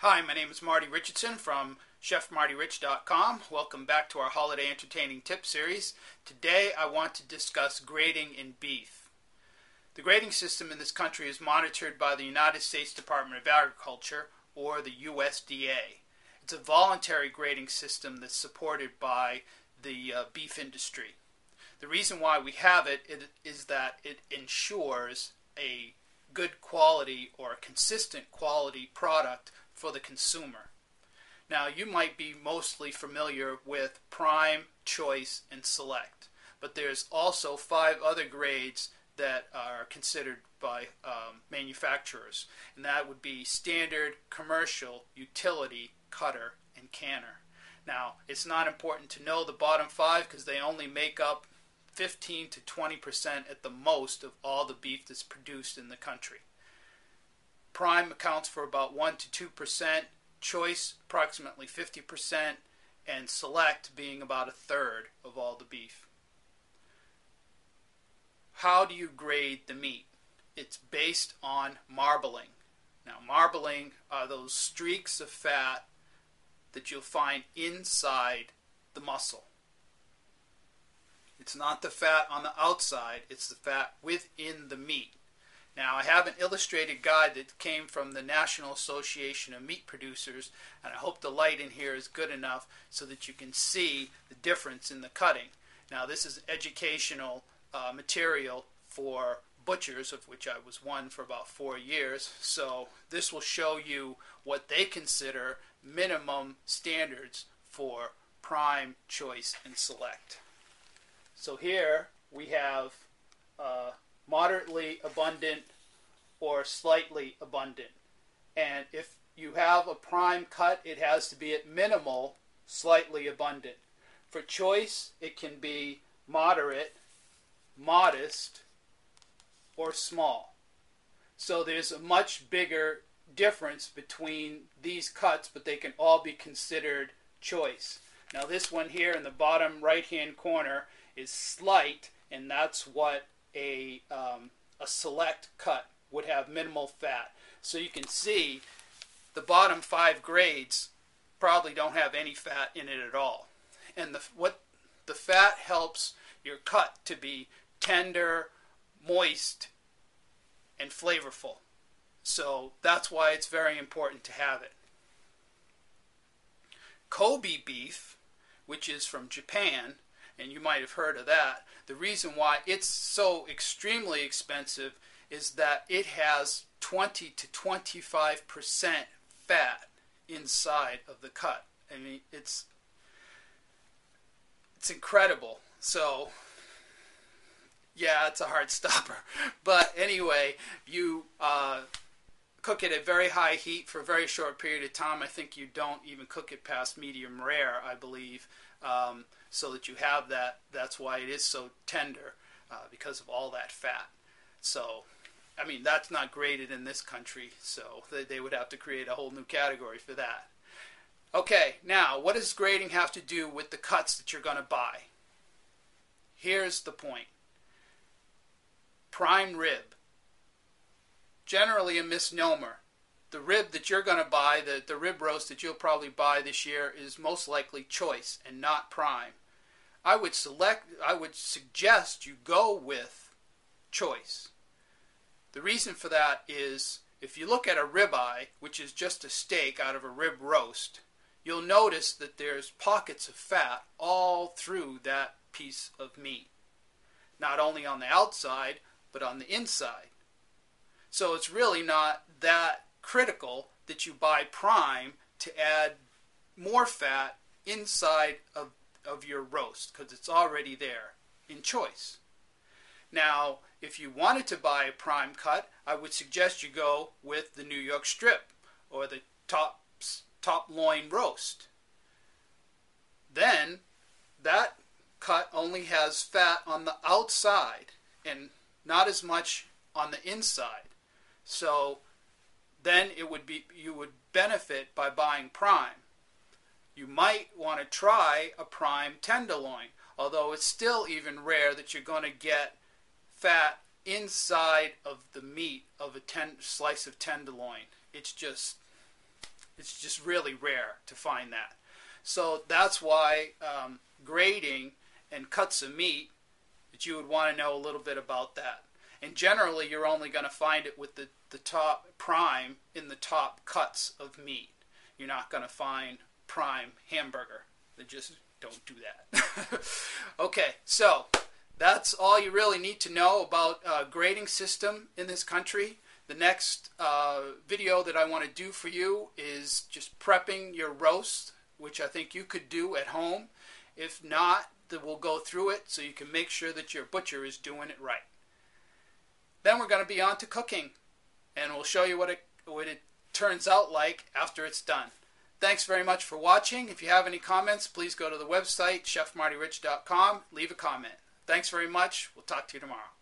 Hi, my name is Marty Richardson from ChefMartyRich.com. Welcome back to our Holiday Entertaining Tip Series. Today I want to discuss grading in beef. The grading system in this country is monitored by the United States Department of Agriculture, or the USDA. It's a voluntary grading system that's supported by the beef industry. The reason why we have it is that it ensures a good quality or a consistent quality product for the consumer. Now, you might be mostly familiar with Prime, Choice, and Select, but there's also 5 other grades that are considered by manufacturers, and that would be Standard, Commercial, Utility, Cutter, and Canner. Now, it's not important to know the bottom 5 because they only make up 15 to 20% at the most of all the beef that's produced in the country. Prime accounts for about 1 to 2%, Choice approximately 50%, and Select being about a third of all the beef. How do you grade the meat? It's based on marbling. Now, marbling are those streaks of fat that you'll find inside the muscle. It's not the fat on the outside, it's the fat within the meat. Now, I have an illustrated guide that came from the National Association of Meat Producers, and I hope the light in here is good enough so that you can see the difference in the cutting. Now, this is educational material for butchers, of which I was one for about 4 years, so this will show you what they consider minimum standards for Prime, Choice, and Select. So here we have moderately abundant or slightly abundant. And if you have a prime cut, it has to be at minimal, slightly abundant. For choice, it can be moderate, modest, or small. So there's a much bigger difference between these cuts, but they can all be considered choice. Now this one here in the bottom right-hand corner is slight, and that's what a select cut would have minimal fat. So you can see the bottom 5 grades probably don't have any fat in it at all. And the fat helps your cut to be tender, moist, and flavorful. So that's why it's very important to have it. Kobe beef, which is from Japan, and you might have heard of that. The reason why it's so extremely expensive is that it has 20 to 25% fat inside of the cut. I mean, it's incredible. So, yeah, it's a hard stopper. But anyway, you cook it at very high heat for a very short period of time. I think you don't even cook it past medium rare, I believe. So that you have that. That's why it is so tender, because of all that fat. So, I mean, that's not graded in this country, so they would have to create a whole new category for that. Okay, now, what does grading have to do with the cuts that you're going to buy? Here's the point. Prime rib. Generally a misnomer. The rib that you're going to buy, the rib roast that you'll probably buy this year, is most likely choice and not prime. I would suggest you go with choice. The reason for that is if you look at a ribeye, which is just a steak out of a rib roast, you'll notice that there's pockets of fat all through that piece of meat. Not only on the outside, but on the inside. So it's really not that critical that you buy prime to add more fat inside of your roast, because it's already there in choice. Now, if you wanted to buy a prime cut, I would suggest you go with the New York strip or the top loin roast. Then that cut only has fat on the outside and not as much on the inside. So then you would benefit by buying prime. You might want to try a prime tenderloin, although it's still even rare that you're going to get fat inside of the meat of a slice of tenderloin. It's just It's just really rare to find that. So that's why grading and cuts of meat, that you would want to know a little bit about that. And generally, you're only going to find it with the top prime in the top cuts of meat. You're not going to find prime hamburger. They just don't do that. Okay, so that's all you really need to know about grading system in this country. The next video that I want to do for you is just prepping your roast, which I think you could do at home. If not, then we'll go through it so you can make sure that your butcher is doing it right. Then we're going to be on to cooking, and we'll show you what it turns out like after it's done. Thanks very much for watching. If you have any comments, please go to the website, chefmartyrich.com. Leave a comment. Thanks very much. We'll talk to you tomorrow.